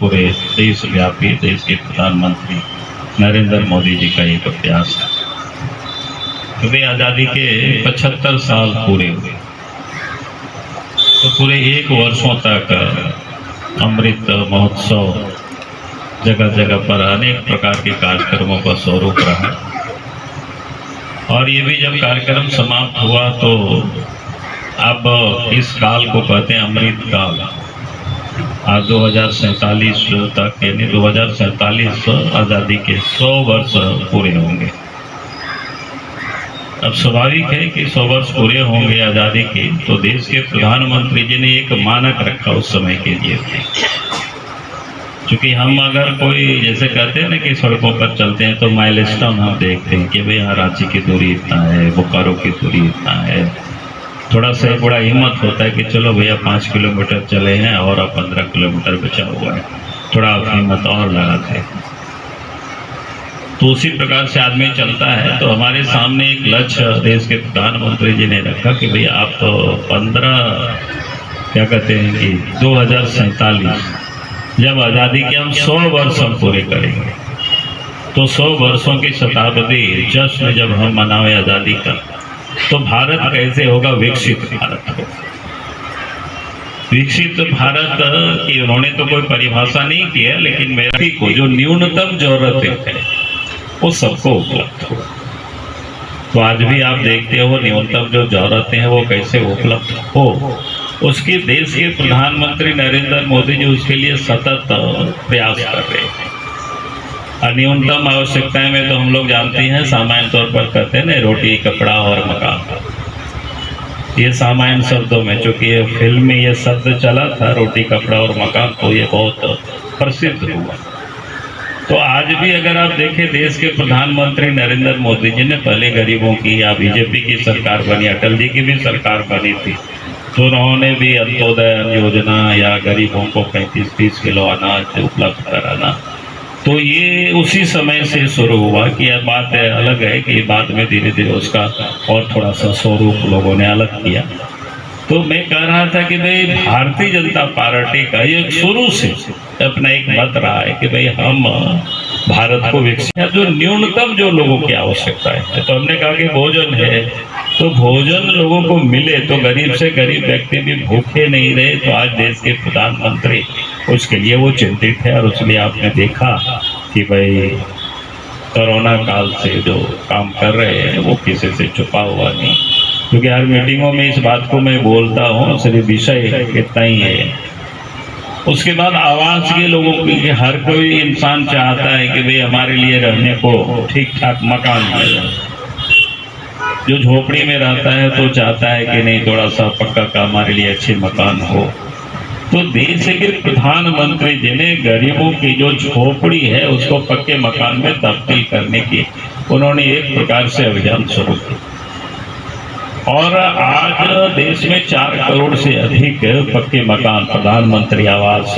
पूरे देशव्यापी देश के प्रधानमंत्री नरेंद्र मोदी जी का एक प्रयास है। कभी आज़ादी के 75 साल पूरे हुए तो पूरे एक वर्षों तक अमृत महोत्सव जगह जगह पर अनेक प्रकार के कार्यक्रमों का स्वरूप रहा। और ये भी जब कार्यक्रम समाप्त हुआ तो अब इस काल को कहते हैं अमृत काल। आज 2047 तक यानी 2047 आज़ादी के 100 वर्ष पूरे होंगे। अब स्वाभाविक है कि 100 वर्ष पूरे होंगे आज़ादी के, तो देश के प्रधानमंत्री जी ने एक मानक रखा उस समय के लिए। क्योंकि हम अगर कोई जैसे कहते हैं ना कि सड़कों पर चलते हैं तो माइलस्टोन हम देखते हैं कि भाई यहाँ रांची की दूरी इतना है, बोकारो की दूरी इतना है। थोड़ा सा बड़ा हिम्मत होता है कि चलो भैया 5 किलोमीटर चले हैं और अब 15 किलोमीटर बचा हुआ है, थोड़ा हिम्मत और लगाते हैं। तो उसी प्रकार से आदमी चलता है। तो हमारे सामने एक लक्ष्य देश के प्रधानमंत्री जी ने रखा कि भैया आप तो 2047 जब आज़ादी के हम 100 वर्ष हम पूरे करेंगे, तो 100 वर्षों की शताब्दी जश्न जब हम मनावे आज़ादी का, तो भारत कैसे होगा? विकसित भारत हो। विकसित भारत की उन्होंने तो कोई परिभाषा नहीं की है, लेकिन मेरा को जो न्यूनतम जरूरतें है वो सबको उपलब्ध हो। तो आज भी आप देखते हो न्यूनतम जो जरूरतें हैं वो कैसे उपलब्ध हो, उसकी देश के प्रधानमंत्री नरेंद्र मोदी जी उसके लिए सतत प्रयास कर रहे हैं। न्यूनतम आवश्यकताएं में तो हम लोग जानते हैं, सामान्य तौर पर कहते हैं ना, रोटी कपड़ा और मकान। ये सामान्य शब्दों में, चूंकि ये फिल्म में ये शब्द चला था रोटी कपड़ा और मकान, तो ये बहुत प्रसिद्ध हुआ। तो आज भी अगर आप देखें, देश के प्रधानमंत्री नरेंद्र मोदी जी ने पहले गरीबों की या बीजेपी की सरकार बनी, अटल जी की भी सरकार बनी थी, तो उन्होंने भी अंत्योदय योजना या गरीबों को 35-30 किलो अनाज उपलब्ध कराना। तो ये उसी समय से शुरू हुआ कि यह बात अलग है कि बाद में धीरे धीरे उसका और थोड़ा सा स्वरूप लोगों ने अलग किया। तो मैं कह रहा था कि भाई भारतीय जनता पार्टी का ये शुरू से अपना एक मत रहा है कि भाई हम भारत को विकसित, जो न्यूनतम जो लोगों की आवश्यकता है, तो हमने कहा कि भोजन है, तो भोजन लोगों को मिले तो गरीब से गरीब व्यक्ति भी भूखे नहीं रहे। तो आज देश के प्रधानमंत्री उसके लिए वो चिंतित है। और इसलिए आपने देखा कि भाई कोरोना काल से जो काम कर रहे हैं वो किसी से छुपा हुआ नहीं, क्योंकि हर मीटिंगों में इस बात को मैं बोलता हूँ, सिर्फ विषय कितना ही है। उसके बाद आवास के लोगों की, हर कोई इंसान चाहता है कि भाई हमारे लिए रहने को ठीक ठाक मकान मिले। जो झोपड़ी में रहता है तो चाहता है कि नहीं थोड़ा सा पक्का का हमारे लिए अच्छे मकान हो। तो देश के प्रधानमंत्री जी ने गरीबों की जो झोपड़ी है उसको पक्के मकान में तब्दील करने की उन्होंने एक प्रकार से अभियान शुरू किया। और आज देश में 4 करोड़ से अधिक पक्के मकान प्रधानमंत्री आवास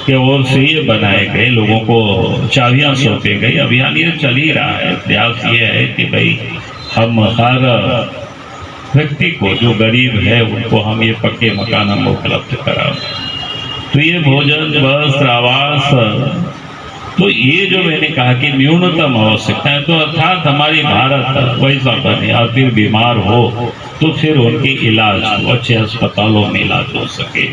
के ओर से ये बनाए गए, लोगों को चाबियां सौंपी गई। अभियान ये चल ही रहा है। प्रयास ये है कि भाई हम हर व्यक्ति को जो गरीब है उनको हम ये पक्के मकान हम उपलब्ध कराएं। तो ये भोजन, वस्त्र, आवास, तो ये जो मैंने कहा कि न्यूनतम आवश्यकता है, तो अर्थात हमारी भारत वैसा बने और फिर बीमार हो तो फिर उनकी इलाज अच्छे अस्पतालों में इलाज हो सके।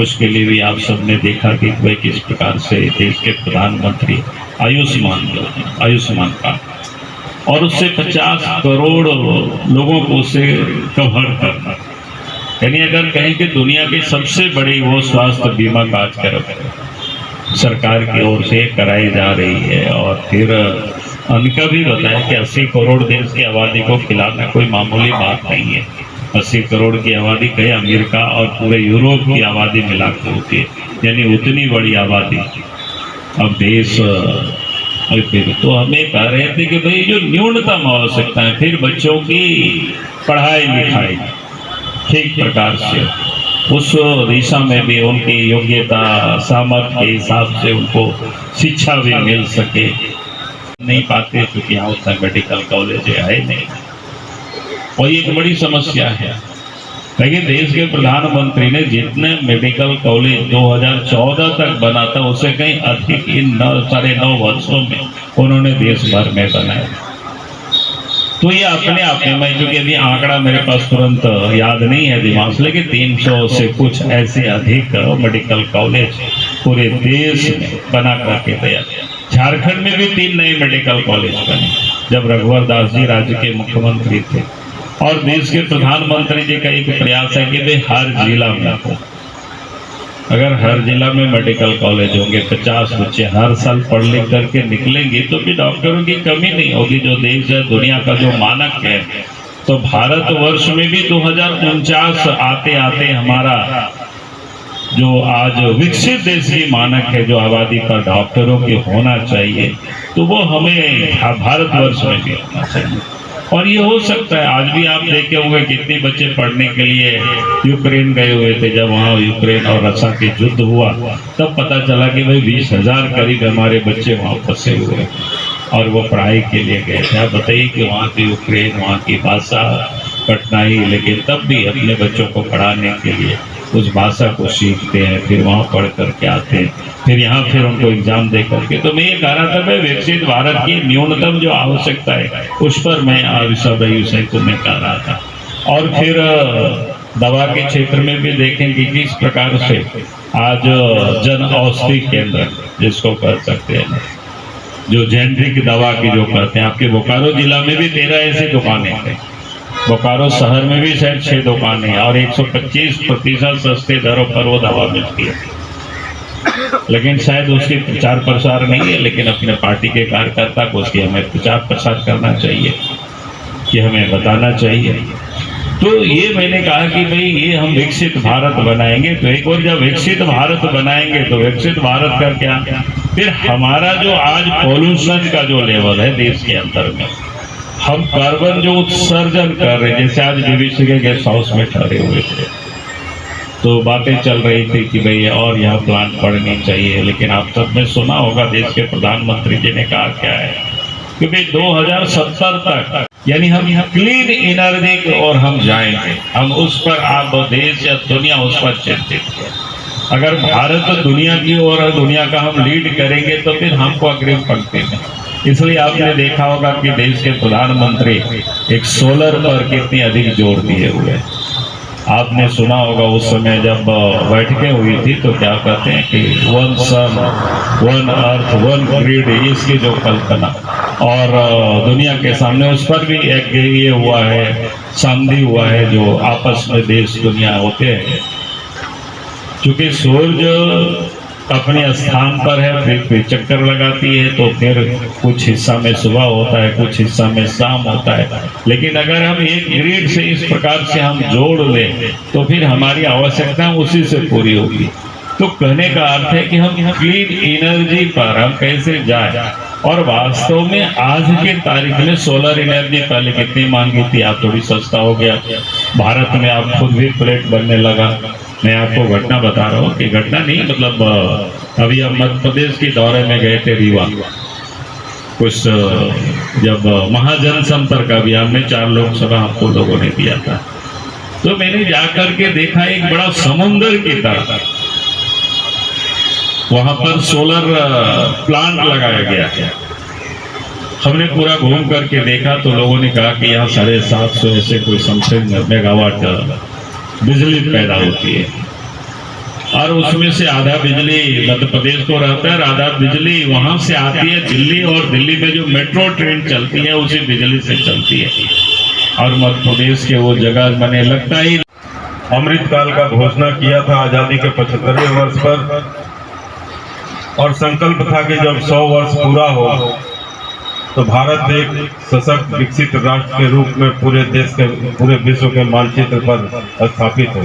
उसके लिए भी आप सबने देखा कि वह किस प्रकार से देश के प्रधानमंत्री आयुष्मान कार्ड, और उससे 50 करोड़ लोगों को उसे कवर करना, यानी अगर कहें कि दुनिया की सबसे बड़ी वो स्वास्थ्य बीमा कार्यक्रम सरकार की ओर से कराई जा रही है। और फिर उनका भी बताया कि 80 करोड़ देश की आबादी को खिलाना कोई मामूली बात नहीं है। 80 करोड़ की आबादी कहीं अमेरिका और पूरे यूरोप की आबादी मिलाकर होती है, यानी उतनी बड़ी आबादी अब देश। फिर तो हमें कह रहे थे कि भाई जो न्यूनतम आवश्यकता है, फिर बच्चों की पढ़ाई लिखाई ठीक प्रकार से उस दिशा में भी उनकी योग्यता सामर्थ्य के हिसाब से उनको शिक्षा भी मिल सके। नहीं पाते क्योंकि यहाँ उतना मेडिकल कॉलेज है नहीं, और ये एक बड़ी समस्या है। लेकिन देश के प्रधानमंत्री ने जितने मेडिकल कॉलेज 2014 तक बना था उससे कहीं अधिक इन 9.5 वर्षों में उन्होंने देश भर में बनाए। तो ये अपने आप में, मैं क्योंकि अभी आंकड़ा मेरे पास तुरंत याद नहीं है दिमाग से, लेकिन 300 से कुछ ऐसे अधिक मेडिकल कॉलेज पूरे देश में बना करके तैयार। झारखंड में भी 3 नए मेडिकल कॉलेज बने जब रघुवर दास जी राज्य के मुख्यमंत्री थे। और देश के प्रधानमंत्री जी का एक प्रयास है कि वे हर जिला में हो। अगर हर जिला में मेडिकल कॉलेज होंगे, 50 बच्चे हर साल पढ़ लिख करके निकलेंगे तो भी डॉक्टरों की कमी नहीं होगी। जो देश है, दुनिया का जो मानक है, तो भारतवर्ष में भी 2049 आते आते हमारा जो आज विकसित देश की मानक है, जो आबादी पर डॉक्टरों की होना चाहिए, तो वो हमें भारतवर्ष में भी होना चाहिए। और ये हो सकता है, आज भी आप देखे होंगे कितने बच्चे पढ़ने के लिए यूक्रेन गए हुए थे। जब वहाँ यूक्रेन और रशिया के युद्ध हुआ तब पता चला कि भाई 20,000 करीब हमारे बच्चे वहाँ फंसे हुए और वो पढ़ाई के लिए गए थे। आप बताइए कि वहाँ की यूक्रेन, वहाँ की भाषा कठिनाई, लेकिन तब भी अपने बच्चों को पढ़ाने के लिए उस भाषा को सीखते हैं, फिर वहाँ पढ़ करके आते हैं, फिर यहाँ फिर उनको एग्जाम दे करके। तो मैं ये कह रहा था, मैं विकसित भारत की न्यूनतम जो आवश्यकता है उस पर मैं विषय को मैं कह रहा था। और फिर दवा के क्षेत्र में भी देखेंगे किस प्रकार से आज जन औषधि केंद्र जिसको कर सकते हैं, जो जेनरिक दवा की जो करते हैं, आपके बोकारो जिला में भी 13 ऐसी दुकानें हैं। बोकारो शहर में भी शायद 6 दुकानें हैं और 125% सस्ते दरों पर वो दवा मिलती है। लेकिन शायद उसकी प्रचार प्रसार नहीं है, लेकिन अपने पार्टी के कार्यकर्ता को उसकी हमें प्रचार प्रसार करना चाहिए, कि हमें बताना चाहिए। तो ये मैंने कहा कि भाई ये हम विकसित भारत बनाएंगे, तो एक और जब विकसित भारत बनाएंगे तो विकसित भारत का क्या, फिर हमारा जो आज पॉल्यूशन का जो लेवल है देश के अंदर में, हम कार्बन जो उत्सर्जन कर रहे हैं, जैसे आज डीवीसी के गेस्ट हाउस में ठहरे हुए थे तो बातें चल रही थी कि भाई और यहाँ प्लांट बढ़नी चाहिए। लेकिन आप सबने सुना होगा देश के प्रधानमंत्री जी ने कहा क्या है कि भाई 2070 तक यानी हम यहाँ क्लीन एनर्जी की ओर हम जाएंगे। हम उस पर, आप देश या दुनिया उस पर चिंतित है। अगर भारत दुनिया की ओर, दुनिया का हम लीड करेंगे तो फिर हमको अग्रिम पंक्ति में। इसलिए आपने देखा होगा कि देश के प्रधानमंत्री एक सोलर पर कितनी अधिक जोर दिए हुए। आपने सुना होगा उस समय जब बैठकें हुई थी तो क्या कहते हैं कि 1 सन 1 अर्थ 1 ग्रिड, इसकी जो कल्पना, और दुनिया के सामने उस पर भी एक ये हुआ है, संधि हुआ है, जो आपस में देश दुनिया होते हैं। क्योंकि सूरज अपने स्थान पर है, फिर चक्कर लगाती है, तो फिर कुछ हिस्सा में सुबह होता है, कुछ हिस्सा में शाम होता है। लेकिन अगर हम एक ग्रिड से इस प्रकार से हम जोड़ लें तो फिर हमारी आवश्यकता उसी से पूरी होगी। तो कहने का अर्थ है कि हम क्लीन एनर्जी पर हम कैसे जाए। और वास्तव में आज के तारीख में सोलर एनर्जी पहले कितनी मांगी थी, आप थोड़ी सस्ता हो गया। भारत में आप खुद भी प्लेट बनने लगा। मैं आपको घटना बता रहा हूँ कि घटना नहीं, मतलब अभी हम मध्य प्रदेश के दौरे में गए थे रीवा, कुछ जब महाजन संपर्क अभियान में 4 लोकसभा हमको लोगों ने दिया था, तो मैंने जाकर के देखा एक बड़ा समुंदर की तरह वहां पर सोलर प्लांट लगाया गया है। हमने पूरा घूम करके देखा तो लोगों ने कहा कि यहाँ 750 ऐसे कोई समथिंग मेगावाट बिजली पैदा होती है, और उसमें से आधा बिजली मध्य प्रदेश को रहता है, आधा बिजली वहां से आती है दिल्ली, और दिल्ली में जो मेट्रो ट्रेन चलती है उसी बिजली से चलती है। और मध्य प्रदेश के वो जगह मैंने लगता ही अमृतकाल का घोषणा किया था आजादी के 75वें वर्ष पर, और संकल्प था कि जब 100 वर्ष पूरा हो तो भारत एक सशक्त विकसित राष्ट्र के रूप में पूरे देश के, पूरे विश्व के मानचित्र पर स्थापित हो।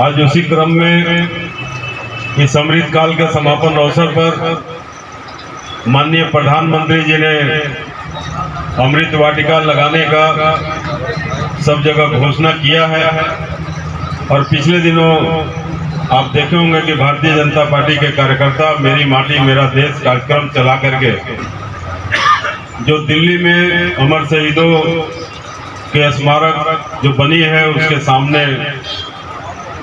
आज उसी क्रम में इस अमृतकाल के समापन अवसर पर माननीय प्रधानमंत्री जी ने अमृत वाटिका लगाने का सब जगह घोषणा किया है। और पिछले दिनों आप देखे होंगे कि भारतीय जनता पार्टी के कार्यकर्ता मेरी माटी मेरा देश कार्यक्रम चला करके जो दिल्ली में अमर शहीदों के स्मारक जो बनी है उसके सामने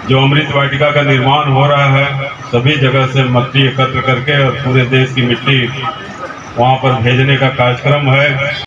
जो अमृत वाटिका का निर्माण हो रहा है, सभी जगह से मिट्टी एकत्र करके और पूरे देश की मिट्टी वहाँ पर भेजने का कार्यक्रम है।